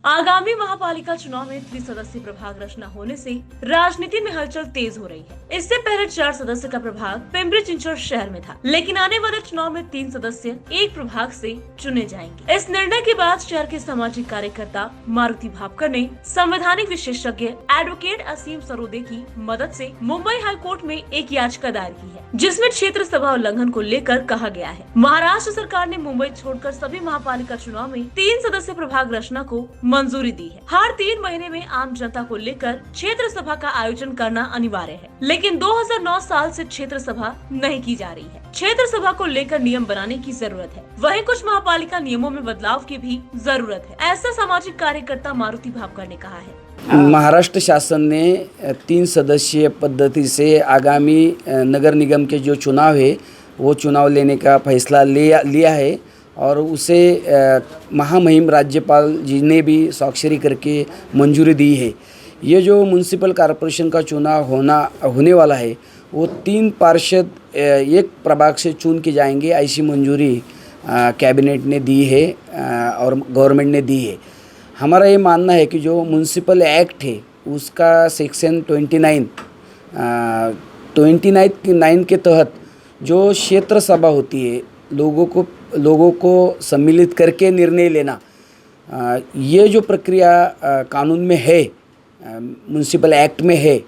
आगामी महापालिका चुनाव में त्रिसदस्यीय प्रभाग रचना होने से राजनीति में हलचल तेज हो रही है। इससे पहले 4 सदस्य का प्रभाग पिंपरी चिंचवड शहर में था, लेकिन आने वाले चुनाव में 3 सदस्य एक प्रभाग से चुने जाएंगे। इस निर्णय के बाद शहर के सामाजिक कार्यकर्ता मारुति भापकर ने संवैधानिक विशेषज्ञ एडवोकेट असीम सरोदे की मदद से मुंबई हाई कोर्ट में एक याचिका दायर की है, जिसमें क्षेत्र सभा उल्लंघन को लेकर कहा गया है। महाराष्ट्र सरकार ने मुंबई छोड़कर सभी महापालिका चुनाव में 3 सदस्य प्रभाग रचना को मंजूरी दी है। हर 3 महीने में आम जनता को लेकर क्षेत्र सभा का आयोजन करना अनिवार्य है, लेकिन 2009 साल से क्षेत्र सभा नहीं की जा रही है। क्षेत्र सभा को लेकर नियम बनाने की जरूरत है, वहीं कुछ महापालिका नियमों में बदलाव की भी जरूरत है, ऐसा सामाजिक कार्यकर्ता मारुति भापकर ने कहा है। महाराष्ट्र शासन ने 3 सदस्यीय पद्धति से आगामी नगर निगम के जो चुनाव है वो चुनाव लेने का फैसला लिया है और उसे महामहिम राज्यपाल जी ने भी स्वाक्षरी करके मंजूरी दी है। ये जो म्यूनसिपल कॉरपोरेशन का चुनाव होने वाला है वो 3 पार्षद एक प्रभाग से चुन के जाएंगे, ऐसी मंजूरी कैबिनेट ने दी है और गवर्नमेंट ने दी है। हमारा ये मानना है कि जो म्यूनसिपल एक्ट है उसका सेक्शन 29 के तहत जो क्षेत्र सभा होती है, लोगों को सम्मिलित करके निर्णय लेना, ये जो प्रक्रिया कानून में है, म्यूनसिपल एक्ट में है,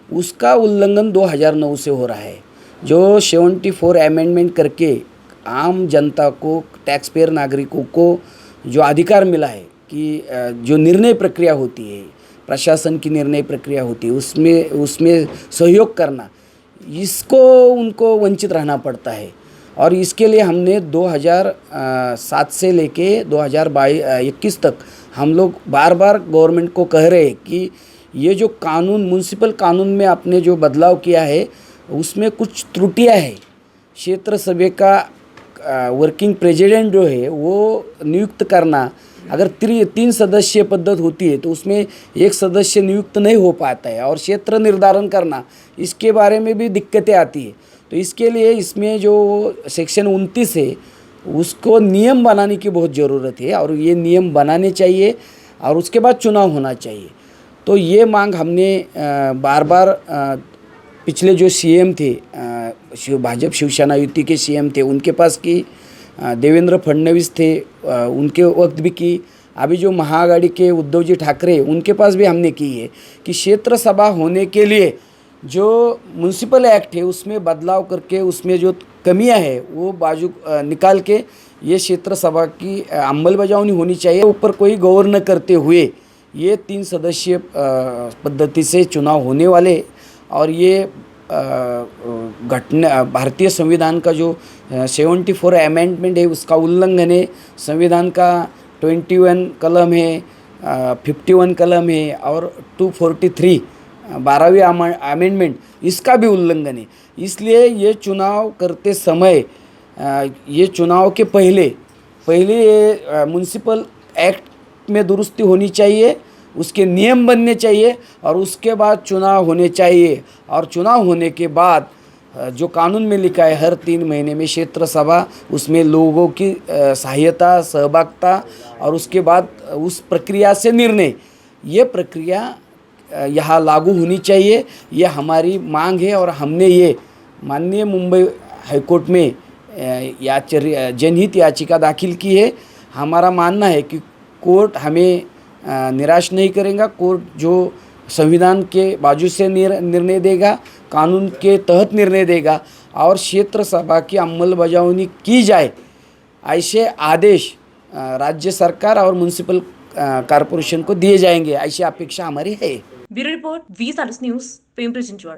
उसका उल्लंघन 2009 से हो रहा है। जो 74 अमेंडमेंट करके आम जनता को, टैक्स पेयर नागरिकों को जो अधिकार मिला है कि जो निर्णय प्रक्रिया होती है, प्रशासन की निर्णय प्रक्रिया होती है, उसमें सहयोग करना, इसको उनको वंचित रहना पड़ता है। और इसके लिए हमने 2007 से लेके 2021 तक हम लोग बार बार गवर्नमेंट को कह रहे हैं कि ये जो कानून, म्यूनसिपल कानून में आपने जो बदलाव किया है उसमें कुछ त्रुटियां है। क्षेत्र सभा का वर्किंग प्रेसिडेंट जो है वो नियुक्त करना, अगर 3 सदस्यीय पद्धत होती है तो उसमें एक सदस्य नियुक्त नहीं हो पाता है और क्षेत्र निर्धारण करना, इसके बारे में भी दिक्कतें आती है। तो इसके लिए इसमें जो सेक्शन 29 है उसको नियम बनाने की बहुत ज़रूरत है और ये नियम बनाने चाहिए और उसके बाद चुनाव होना चाहिए। तो ये मांग हमने बार बार पिछले जो सीएम थे, भाजपा शिवसेना युति के सीएम थे, उनके पास की, देवेंद्र फडणवीस थे उनके वक्त भी की, अभी जो महाआघाड़ी के उद्धव जी ठाकरे उनके पास भी हमने की है कि क्षेत्र सभा होने के लिए जो म्यूनसिपल एक्ट है उसमें बदलाव करके उसमें जो कमियां है वो बाजू निकाल के ये क्षेत्र सभा की अंमलबजावनी होनी चाहिए। ऊपर कोई गौर न करते हुए ये 3 सदस्यीय पद्धति से चुनाव होने वाले और ये घटना भारतीय संविधान का जो 74 अमेंडमेंट है उसका उल्लंघन है। संविधान का 21 कलम है, 51 कलम है और 243 12वीं अमेंडमेंट, इसका भी उल्लंघन है। इसलिए ये चुनाव करते समय, ये चुनाव के पहले ये म्यूनसिपल एक्ट में दुरुस्ती होनी चाहिए, उसके नियम बनने चाहिए और उसके बाद चुनाव होने चाहिए। और चुनाव होने के बाद जो कानून में लिखा है हर 3 महीने में क्षेत्र सभा, उसमें लोगों की सहायता, सहभागिता और उसके बाद उस प्रक्रिया से निर्णय, ये प्रक्रिया यहाँ लागू होनी चाहिए। ये हमारी मांग है और हमने ये माननीय मुंबई हाईकोर्ट में जनहित याचिका दाखिल की है। हमारा मानना है कि कोर्ट हमें निराश नहीं करेगा। कोर्ट जो संविधान के बाजू से निर्णय देगा, कानून के तहत निर्णय देगा और क्षेत्र सभा की अंमलबजावनी की जाए, ऐसे आदेश राज्य सरकार और म्यूनसिपल कॉरपोरेशन को दिए जाएंगे, ऐसी अपेक्षा हमारी है। Bureau report, V news, Pimpri Chinchwad.